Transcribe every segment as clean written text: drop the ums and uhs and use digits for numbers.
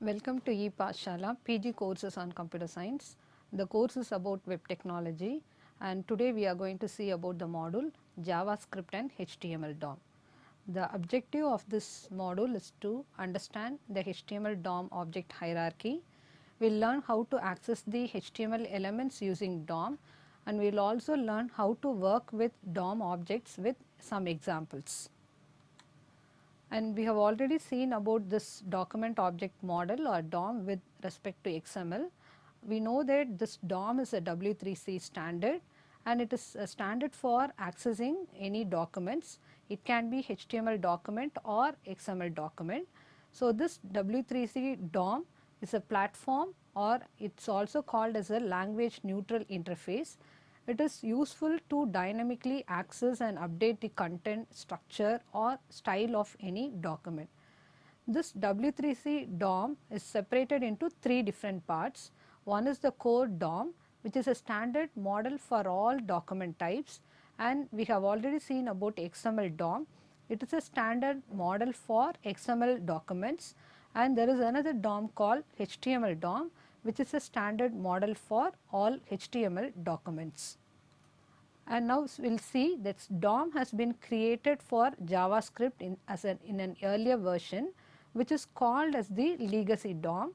Welcome to ePathshala PG courses on computer science. The course is about web technology and today we are going to see about the module JavaScript and HTML DOM. The objective of this module is to understand the HTML DOM object hierarchy. We will learn how to access the HTML elements using DOM and we will also learn how to work with DOM objects with some examples. And we have already seen about this document object model or DOM with respect to XML. We know that this DOM is a W3C standard and it is a standard for accessing any documents. It can be HTML document or XML document. So, this W3C DOM is a platform or it is also called as a language neutral interface. It is useful to dynamically access and update the content, structure or style of any document. This W3C DOM is separated into three different parts. One is the core DOM, which is a standard model for all document types, and we have already seen about XML DOM. It is a standard model for XML documents, and there is another DOM called HTML DOM, which is a standard model for all HTML documents. And now we will see that DOM has been created for JavaScript in an earlier version, which is called as the legacy DOM.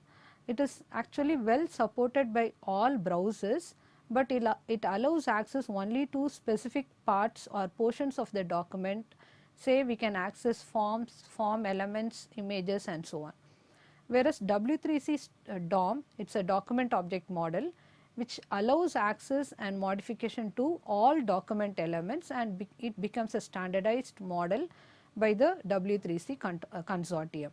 It is actually well supported by all browsers, but it allows access only to specific parts or portions of the document. Say we can access forms, form elements, images and so on. Whereas W3C DOM, it is a document object model which allows access and modification to all document elements, and it becomes a standardized model by the W3C consortium.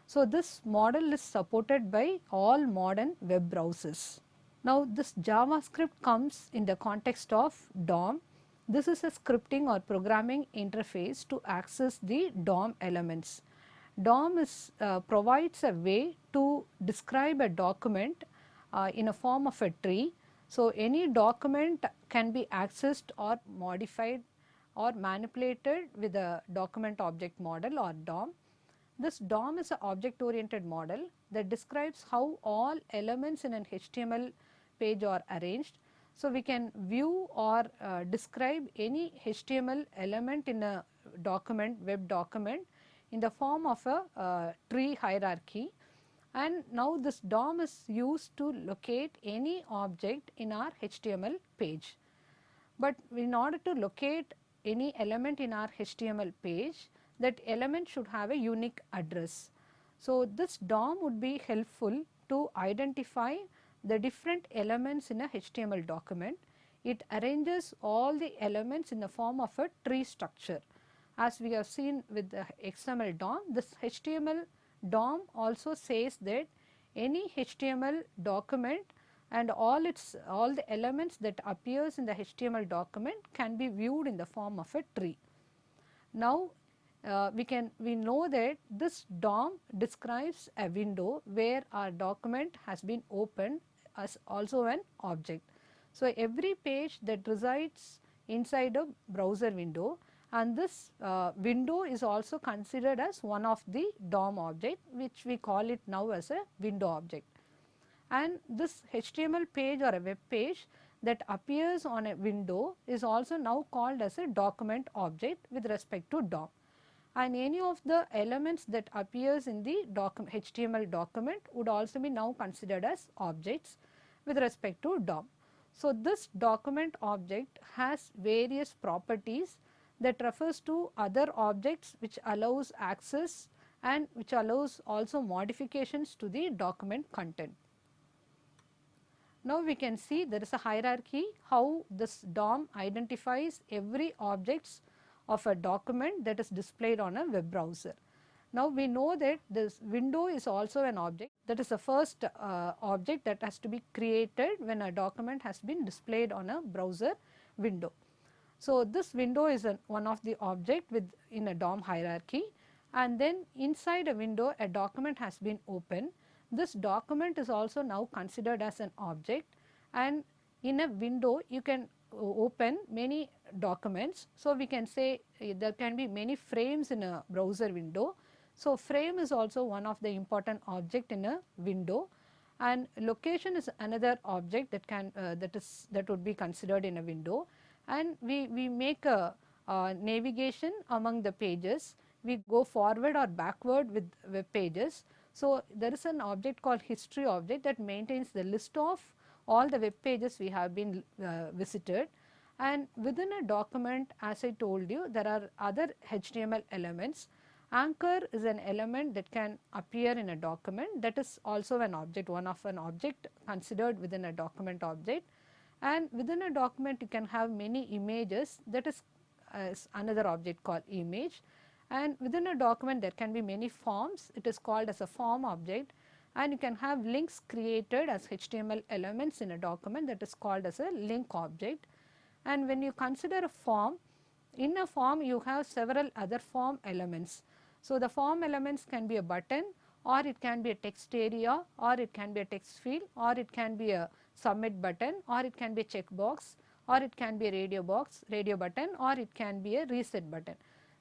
So, this model is supported by all modern web browsers. Now, this JavaScript comes in the context of DOM. This is a scripting or programming interface to access the DOM elements. DOM provides a way to describe a document in a form of a tree. So, any document can be accessed or modified or manipulated with a document object model or DOM. This DOM is an object oriented model that describes how all elements in an HTML page are arranged. So, we can view or describe any HTML element in a document, web document in the form of a tree hierarchy. And now this DOM is used to locate any object in our HTML page. But in order to locate any element in our HTML page, that element should have a unique address. So, this DOM would be helpful to identify the different elements in a HTML document. It arranges all the elements in the form of a tree structure. As we have seen with the XML DOM, this HTML DOM also says that any HTML document and all the elements that appears in the HTML document can be viewed in the form of a tree. Now, we know that this DOM describes a window where our document has been opened as also an object. So, every page that resides inside a browser window, and this window is also considered as one of the DOM object, which we call it now as a window object. And this HTML page or a web page that appears on a window is also now called as a document object with respect to DOM. And any of the elements that appears in the HTML document would also be now considered as objects with respect to DOM. So, this document object has various properties that refers to other objects which allows access and which allows also modifications to the document content. Now, we can see there is a hierarchy how this DOM identifies every objects of a document that is displayed on a web browser. Now, we know that this window is also an object, that is the first object that has to be created when a document has been displayed on a browser window. So, this window is one of the object in a DOM hierarchy, and then inside a window a document has been opened. This document is also now considered as an object, and in a window you can open many documents. So, we can say there can be many frames in a browser window. So, frame is also one of the important object in a window, and location is another object that can that would be considered in a window, and we make a navigation among the pages. We go forward or backward with web pages. So, there is an object called history object that maintains the list of all the web pages we have been visited, and within a document, as I told you, there are other HTML elements. Anchor is an element that can appear in a document, that is also an object, one of an object considered within a document object. And within a document you can have many images, that is another object called image. And within a document there can be many forms, it is called as a form object. And you can have links created as HTML elements in a document, that is called as a link object. And when you consider a form, in a form you have several other form elements. So, the form elements can be a button, or it can be a text area, or it can be a text field, or it can be a submit button, or it can be a checkbox, or it can be a radio button, or it can be a reset button.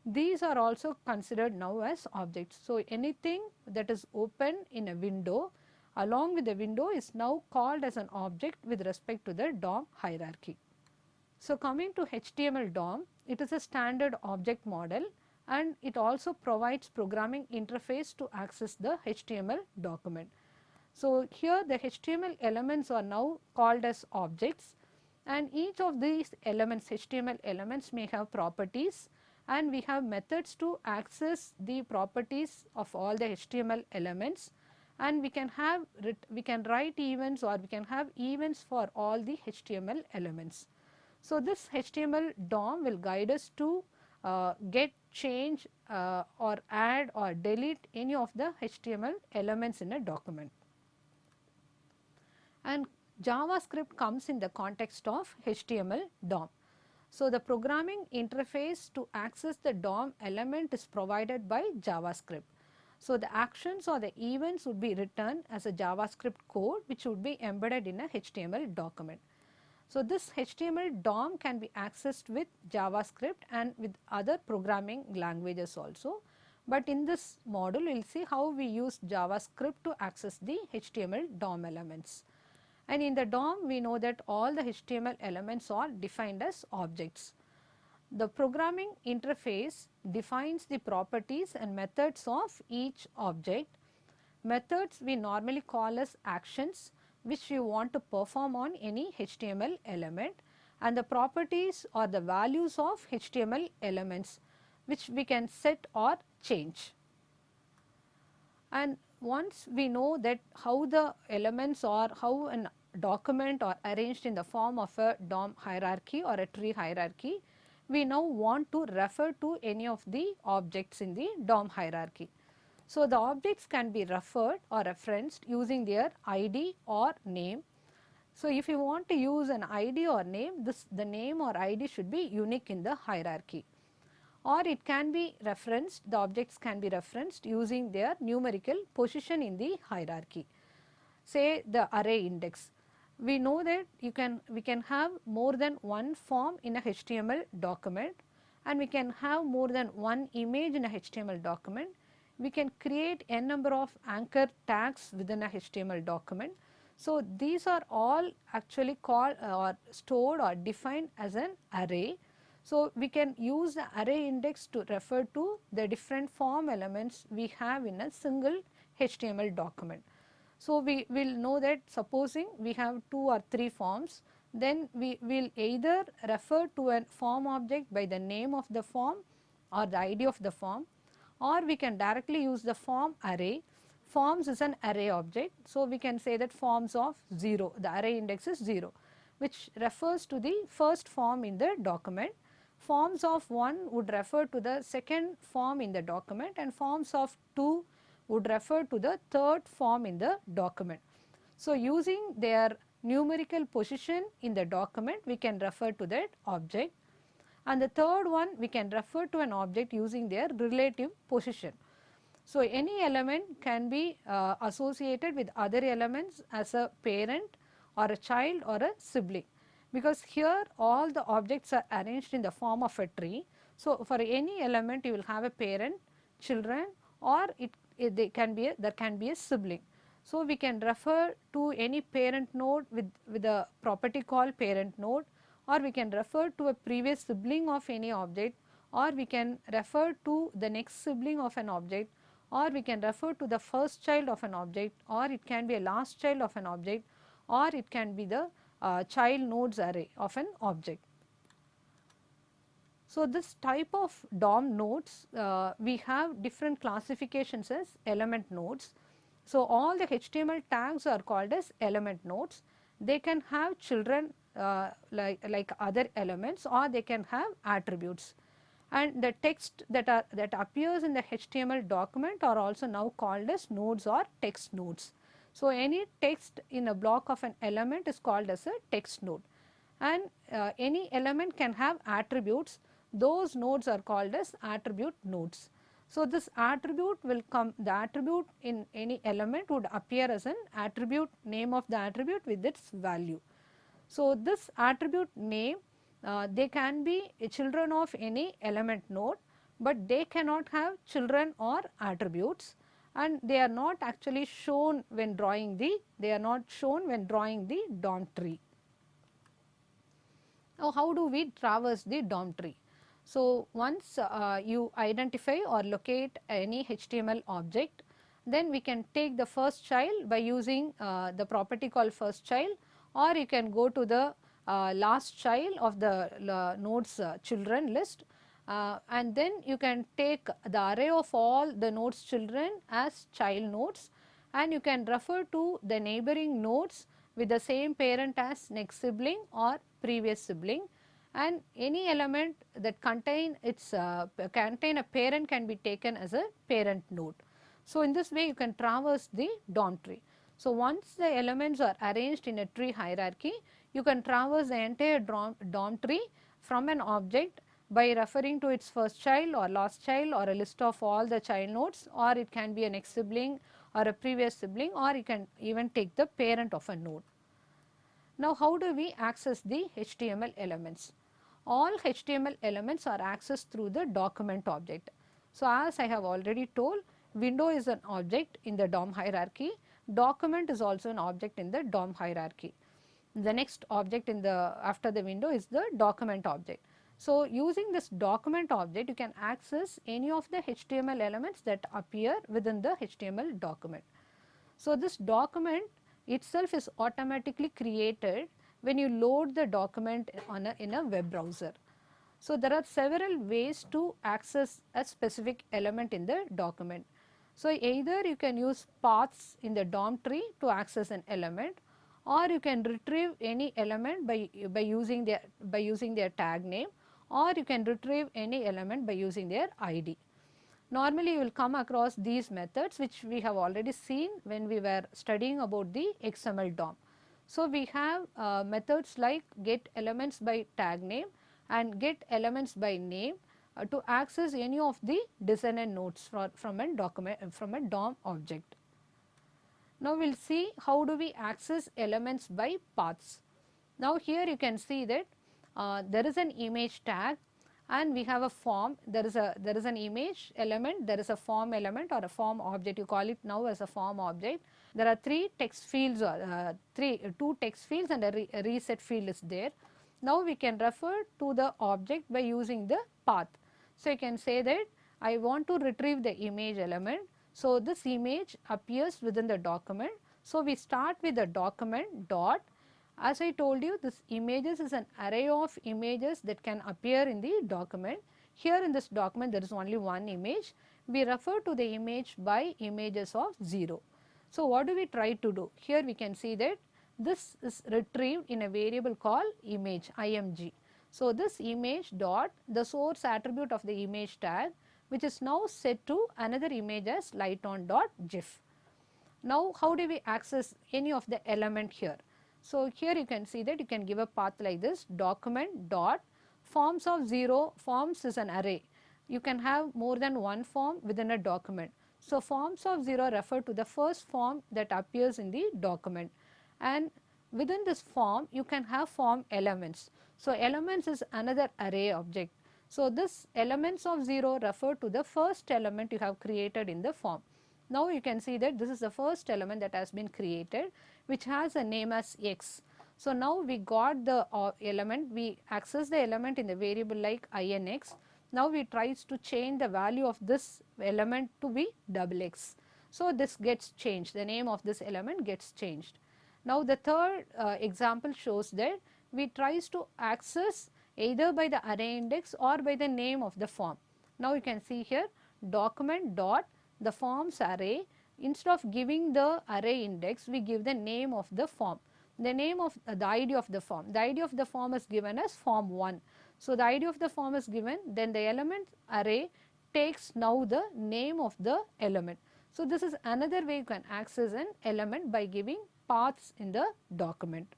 These are also considered now as objects. So, anything that is open in a window along with the window is now called as an object with respect to the DOM hierarchy. So, coming to HTML DOM, it is a standard object model, and it also provides programming interface to access the HTML document. So, here the HTML elements are now called as objects, and each of these elements, HTML elements, may have properties, and we have methods to access the properties of all the HTML elements, and we can write events, or we can have events for all the HTML elements. So, this HTML DOM will guide us to get, change or add or delete any of the HTML elements in a document. And JavaScript comes in the context of HTML DOM. So, the programming interface to access the DOM element is provided by JavaScript. So, the actions or the events would be written as a JavaScript code which would be embedded in a HTML document. So, this HTML DOM can be accessed with JavaScript and with other programming languages also, but in this module we will see how we use JavaScript to access the HTML DOM elements. And in the DOM we know that all the HTML elements are defined as objects. The programming interface defines the properties and methods of each object. Methods we normally call as actions which you want to perform on any HTML element, and the properties or the values of HTML elements which we can set or change. And once we know that how the elements or how a document are arranged in the form of a DOM hierarchy or a tree hierarchy, we now want to refer to any of the objects in the DOM hierarchy. So, the objects can be referred or referenced using their ID or name. So, if you want to use an ID or name, the name or ID should be unique in the hierarchy, or it can be referenced, the objects can be referenced using their numerical position in the hierarchy. Say the array index. We know that we can have more than one form in a HTML document, and we can have more than one image in a HTML document. We can create n number of anchor tags within a HTML document. So, these are all actually called or stored or defined as an array. So, we can use the array index to refer to the different form elements we have in a single HTML document. So, we will know that supposing we have 2 or 3 forms, then we will either refer to a form object by the name of the form or the ID of the form, or we can directly use the form array. Forms is an array object. So, we can say that forms of 0, the array index is 0, which refers to the first form in the document. Forms of 1 would refer to the second form in the document, and forms of 2 would refer to the third form in the document. So, using their numerical position in the document, we can refer to that object. And the third one, we can refer to an object using their relative position. So, any element can be associated with other elements as a parent or a child or a sibling, because here all the objects are arranged in the form of a tree. So, for any element you will have a parent, children, or there can be a sibling. So, we can refer to any parent node with a property called parent node, or we can refer to a previous sibling of any object, or we can refer to the next sibling of an object, or we can refer to the first child of an object, or it can be a last child of an object, or it can be the child nodes array of an object. So, this type of DOM nodes, we have different classifications as element nodes. So, all the HTML tags are called as element nodes. They can have children like other elements, or they can have attributes. And the text that appears in the HTML document are also now called as nodes or text nodes. So, any text in a block of an element is called as a text node, and any element can have attributes. Those nodes are called as attribute nodes. So, this attribute will come, the attribute in any element would appear as an attribute name of the attribute with its value. So, this attribute name, they can be children of any element node, but they cannot have children or attributes, and they are not actually shown when drawing the DOM tree. Now, how do we traverse the DOM tree? So, once you identify or locate any HTML object, then we can take the first child by using the property called first child, or you can go to the last child of the nodes children list, and then you can take the array of all the nodes children as child nodes, and you can refer to the neighboring nodes with the same parent as next sibling or previous sibling, and any element that contain a parent can be taken as a parent node. So, in this way you can traverse the DOM tree. So, once the elements are arranged in a tree hierarchy, you can traverse the entire DOM tree from an object by referring to its first child or last child, or a list of all the child nodes, or it can be a next sibling or a previous sibling, or you can even take the parent of a node. Now, how do we access the HTML elements? All HTML elements are accessed through the document object. So, as I have already told, window is an object in the DOM hierarchy, document is also an object in the DOM hierarchy. The next object after the window is the document object. So, using this document object, you can access any of the HTML elements that appear within the HTML document. So, this document itself is automatically created when you load the document in a web browser. So, there are several ways to access a specific element in the document. So, either you can use paths in the DOM tree to access an element, or you can retrieve any element by using their tag name, or you can retrieve any element by using their ID. Normally, you will come across these methods, which we have already seen when we were studying about the XML DOM. So, we have methods like get elements by tag name and get elements by name to access any of the descendant nodes from a DOM object. Now, we will see how do we access elements by paths. Now, here you can see that there is an image tag, and we have a form. There is an image element, there is a form element or a form object. You call it now as a form object. There are three text fields, two text fields, and a reset field is there. Now, we can refer to the object by using the path. So, you can say that I want to retrieve the image element. So, this image appears within the document. So, we start with the document dot. As I told you, this images is an array of images that can appear in the document. Here in this document, there is only one image. We refer to the image by images of 0. So, what do we try to do? Here we can see that this is retrieved in a variable called image, img. So, this image dot the source attribute of the image tag, which is now set to another image as lighton.gif. Now, how do we access any of the element here? So, here you can see that you can give a path like this, document dot forms of 0. Forms is an array. You can have more than one form within a document. So, forms of 0 refer to the first form that appears in the document, and within this form you can have form elements. So, elements is another array object. So, this elements of 0 refer to the first element you have created in the form. Now, you can see that this is the first element that has been created, which has a name as x. So, now we got the element, we access the element in the variable like inx. Now, we tries to change the value of this element to be double x. So, this gets changed, the name of this element gets changed. Now, the third example shows that we tries to access either by the array index or by the name of the form. Now, you can see here document dot the forms array. Instead of giving the array index, we give the name of the form. The name of the ID of the form. The ID of the form is given as form 1. So, the ID of the form is given, then the element array takes now the name of the element. So, this is another way you can access an element by giving paths in the document.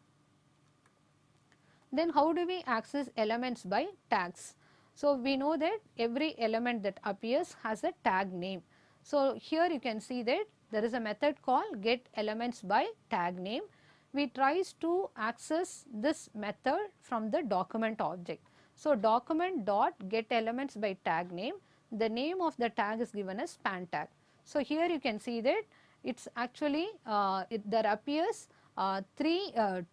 Then how do we access elements by tags? So, we know that every element that appears has a tag name. So, here you can see that there is a method called get elements by tag name. We tries to access this method from the document object. So, document dot get elements by tag name, the name of the tag is given as span tag. So, here you can see that it's actually there appears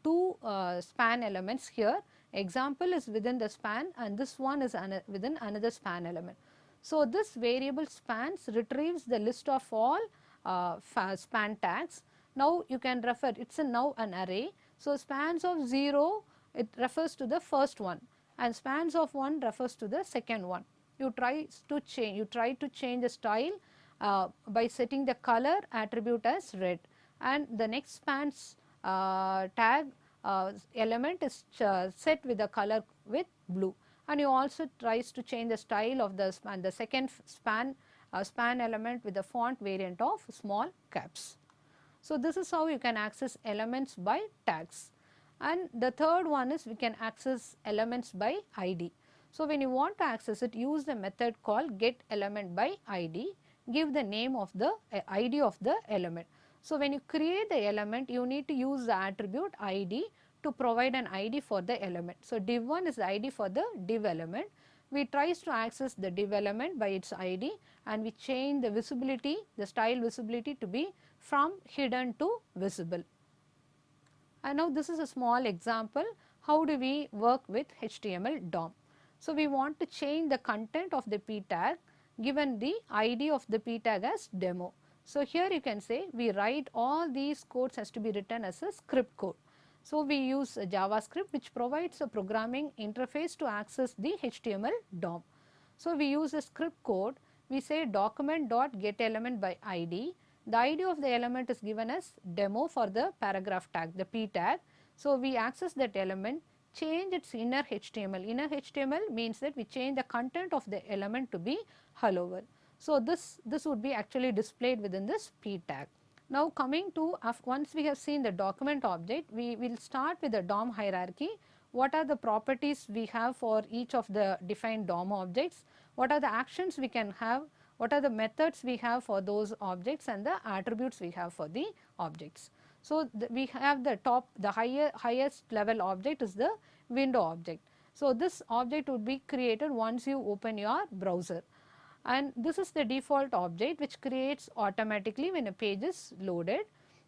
two span elements here. Example is within the span and this one is within another span element. So, this variable spans retrieves the list of all span tags. Now, you can refer it is now an array. So, spans of 0 it refers to the first one and spans of 1 refers to the second one. You try to change the style by setting the color attribute as red, and the next spans tag element is set with the color with blue, and you also tries to change the style of the span, the second span element with the font variant of small caps. So, this is how you can access elements by tags. And the third one is we can access elements by ID. So, when you want to access it, use the method called get element by ID, give the name of the ID of the element. So, when you create the element, you need to use the attribute ID to provide an ID for the element. So, div1 is the ID for the div element. We tries to access the div element by its ID and we change the visibility, the style visibility to be from hidden to visible. And now this is a small example, how do we work with HTML DOM. So, we want to change the content of the p tag given the ID of the p tag as demo. So, here you can say we write all these codes has to be written as a script code. So, we use a JavaScript which provides a programming interface to access the HTML DOM. So, we use a script code, we say document dot get element by ID. The ID of the element is given as demo for the paragraph tag, the p tag. So, we access that element, change its inner HTML. Inner HTML means that we change the content of the element to be hello world. So, this would be actually displayed within this p tag. Now, coming to once we have seen the document object, we will start with the DOM hierarchy. What are the properties we have for each of the defined DOM objects? What are the actions we can have? What are the methods we have for those objects and the attributes we have for the objects. So, we have the highest level object is the window object. So, this object would be created once you open your browser, and this is the default object which creates automatically when a page is loaded,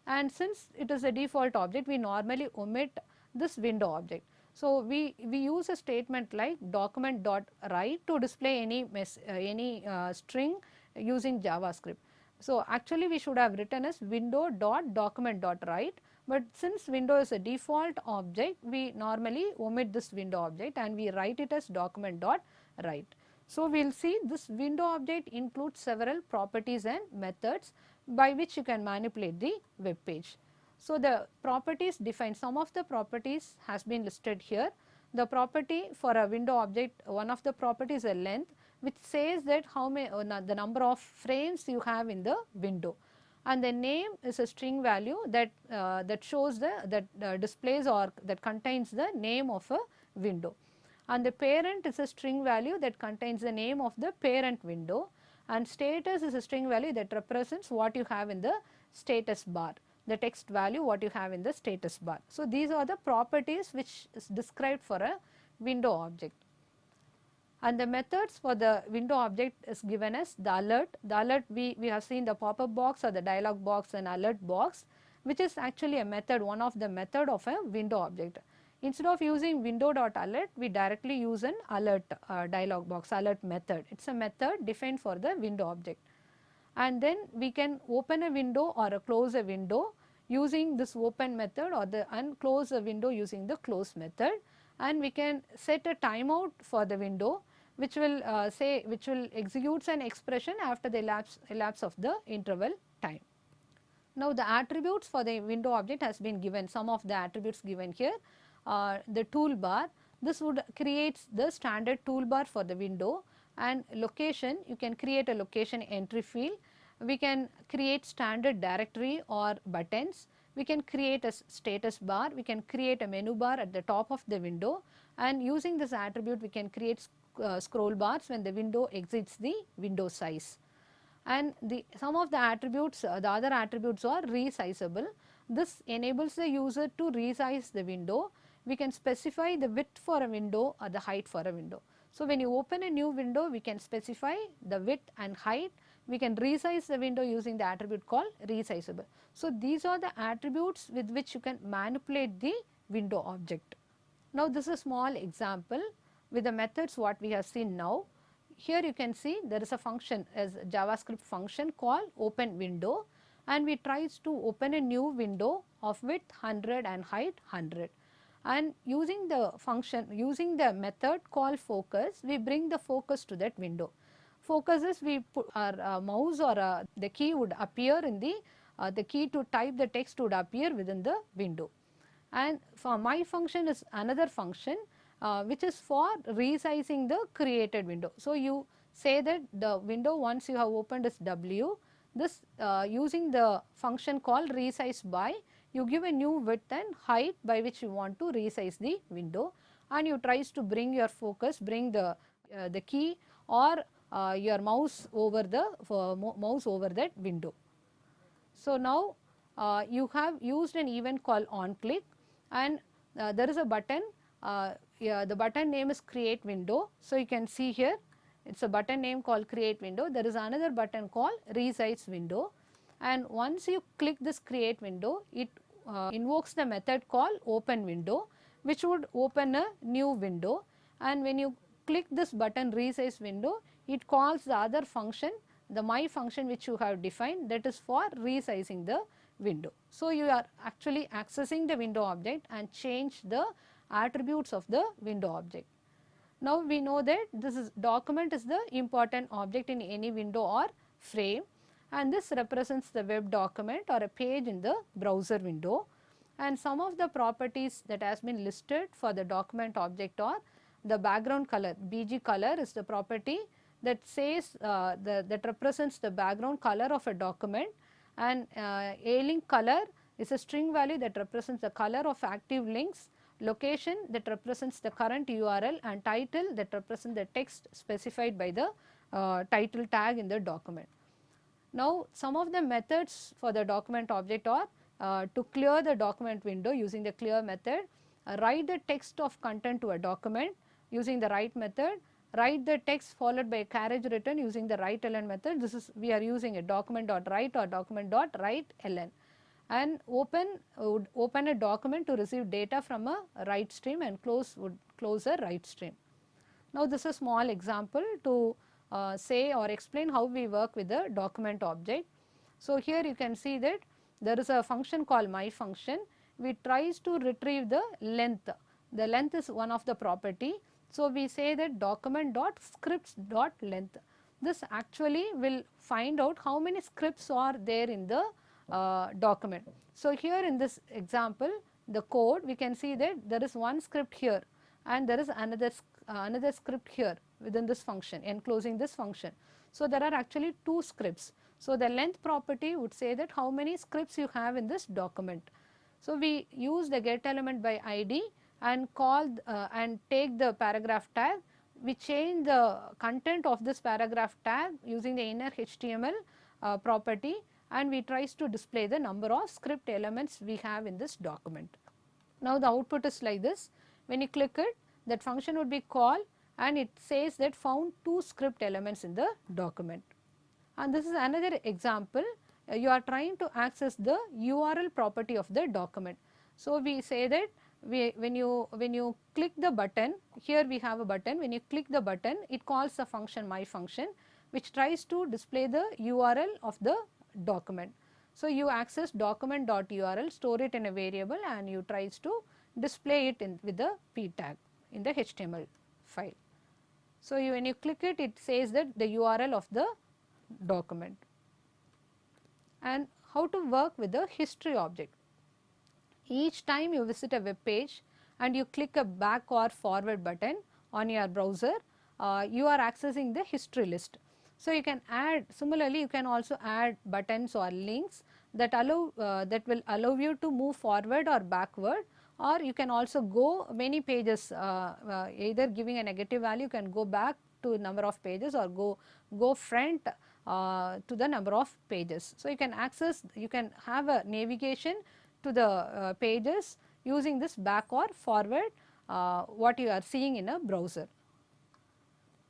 and since it is a default object we normally omit this window object. So, we use a statement like document dot write to display any string using JavaScript. So, actually we should have written as window dot document dot write, but since window is a default object we normally omit this window object and we write it as document dot write. So, we will see this window object includes several properties and methods by which you can manipulate the web page. So, the properties define, some of the properties has been listed here. The property for a window object, one of the properties is a length which says that how many the number of frames you have in the window, and the name is a string value that that shows displays or that contains the name of a window, and the parent is a string value that contains the name of the parent window, and status is a string value that represents what you have in the status bar, the text value what you have in the status bar. So, these are the properties which is described for a window object. And the methods for the window object is given as the alert. The alert, we have seen the pop-up box or the dialog box and alert box, which is actually a method, one of the method of a window object. Instead of using window.alert, we directly use an alert dialog box, alert method. It is a method defined for the window object. And then we can open a window or close a window using this open method, or and close a window using the close method. And we can set a timeout for the window, which will which will execute an expression after the elapse of the interval time. Now the attributes for the window object has been given, some of the attributes given here. The toolbar, this would create the standard toolbar for the window. And location, you can create a location entry field. We can create standard directory or buttons. We can create a status bar, we can create a menu bar at the top of the window, and using this attribute we can create scroll bars when the window exceeds the window size. And some of the attributes, the other attributes are resizable. This enables the user to resize the window. We can specify the width for a window or the height for a window. So when you open a new window, we can specify the width and height. We can resize the window using the attribute called resizable. So these are the attributes with which you can manipulate the window object. Now this is a small example with the methods what we have seen now. Here you can see there is a function as a JavaScript function called open window, and we tries to open a new window of width 100 and height 100. And using the function, using the method called focus, we bring the focus to that window. Focus is we put our mouse or the key would appear in the key to type the text would appear within the window. And for my function is another function which is for resizing the created window. So you say that the window once you have opened is W, this using the function called resize by, you give a new width and height by which you want to resize the window, and you tries to bring your focus, bring the key or your mouse over that window. So now you have used an event called onClick, and there is a button. The button name is create window. So you can see here it is a button name called create window. There is another button called resize window, and once you click this create window, it invokes the method called open window, which would open a new window. And when you click this button resize window, it calls the other function, the my function which you have defined, that is for resizing the window. So you are actually accessing the window object and change the attributes of the window object. Now we know that this is document is the important object in any window or frame, and this represents the web document or a page in the browser window. And some of the properties that has been listed for the document object are the background color. BG color is the property that says that represents the background color of a document, and A-link color is a string value that represents the color of active links, location that represents the current URL, and title that represents the text specified by the title tag in the document. Now some of the methods for the document object are to clear the document window using the clear method, write the text of content to a document using the write method, write the text followed by a carriage return using the write ln method. This is we are using a document.write or document.write ln, and would open a document to receive data from a write stream, and would close a write stream. Now this is a small example to say or explain how we work with the document object. So here you can see that there is a function called my function, which tries to retrieve the length. The length is one of the property. So we say that document.scripts.length. This actually will find out how many scripts are there in the document. So here in this example, the code, we can see that there is one script here and there is another script here within this function, enclosing this function. So there are actually two scripts. So the length property would say that how many scripts you have in this document. So we use the get element by ID and call and take the paragraph tag. We change the content of this paragraph tag using the inner HTML property, and we tries to display the number of script elements we have in this document. Now the output is like this. When you click it, that function would be called and it says that found 2 script elements in the document. And this is another example. You are trying to access the URL property of the document. So, we say that when you click the button, here we have a button, when you click the button it calls the function my function, which tries to display the URL of the document. So, you access document.url, store it in a variable, and you tries to display it with the p tag in the HTML file. So, when you click it, it says that the URL of the document. And how to work with the history object. Each time you visit a web page and you click a back or forward button on your browser, you are accessing the history list. So, you can add, similarly you can also add buttons or links that will allow you to move forward or backward, or you can also go many pages, either giving a negative value, you can go back to number of pages or go front to the number of pages. So, you can access, you can have a navigation to the pages using this back or forward what you are seeing in a browser.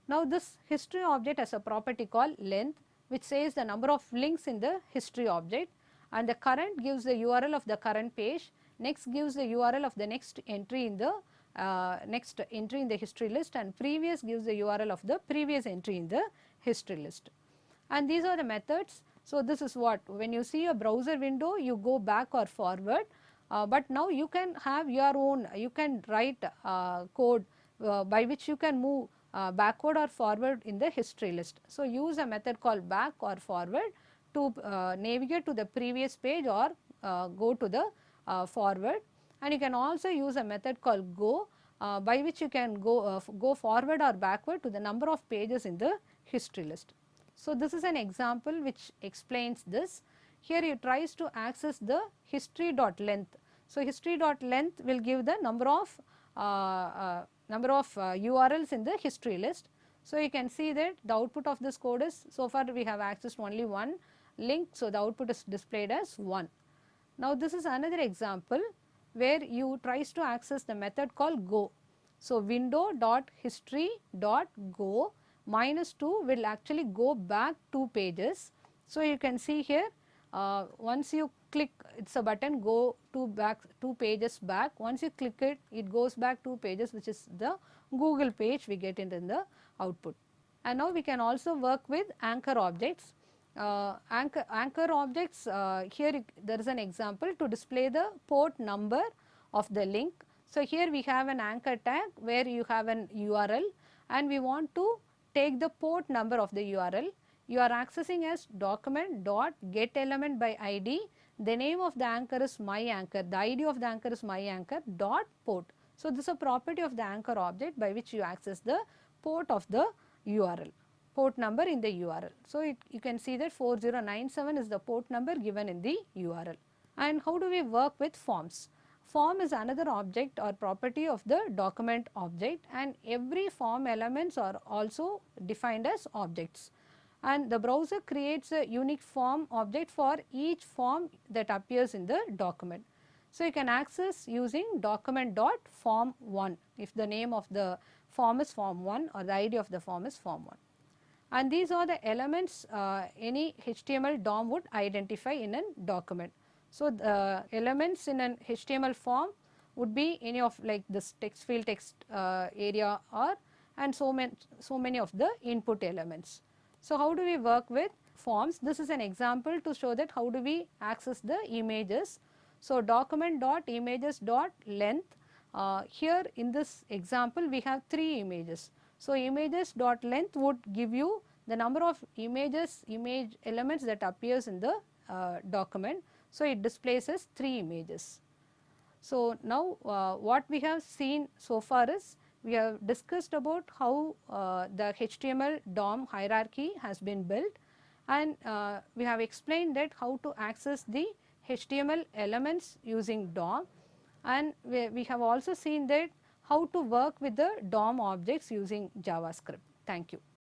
Now, this history object has a property called length, which says the number of links in the history object, and the current gives the URL of the current page, next gives the URL of the next entry in the history list, and previous gives the URL of the previous entry in the history list. And these are the methods. So, this is what, when you see a browser window you go back or forward, but now you can have your own, you can write code by which you can move backward or forward in the history list. So, use a method called back or forward to navigate to the previous page or go to the forward, and you can also use a method called go by which you can go forward or backward to the number of pages in the history list. So, this is an example which explains this. Here it tries to access the history.length. So, history.length will give the number of URLs in the history list. So, you can see that the output of this code is, so far we have accessed only one link. So, the output is displayed as 1. Now, this is another example where you tries to access the method called go. So, window.history.go -2 will actually go back 2 pages. So, you can see here once you click, it is a button, go back 2 pages back. Once you click it, it goes back 2 pages, which is the Google page we get in the output. And now we can also work with anchor objects. Anchor objects, here there is an example to display the port number of the link. So, here we have an anchor tag where you have an URL and we want to take the port number of the URL. You are accessing as document.getElementById. The name of the anchor is my anchor. The ID of the anchor is my anchor dot port. So, this is a property of the anchor object by which you access the port of the URL, port number in the URL. So, you can see that 4097 is the port number given in the URL. And how do we work with forms? Form is another object or property of the document object, and every form elements are also defined as objects. And the browser creates a unique form object for each form that appears in the document. So, you can access using document.form1 if the name of the form is form1 or the ID of the form is form1. And these are the elements any HTML DOM would identify in a document. So, the elements in an HTML form would be any of like this text field, text area, or and so many of the input elements. So, how do we work with forms? This is an example to show that how do we access the images. So, document.images.length, here in this example we have 3 images. So, images.length would give you the number of image elements that appears in the document. So, it displays as 3 images. So, now what we have seen so far is we have discussed about how the HTML DOM hierarchy has been built, and we have explained that how to access the HTML elements using DOM, and we have also seen that how to work with the DOM objects using JavaScript. Thank you.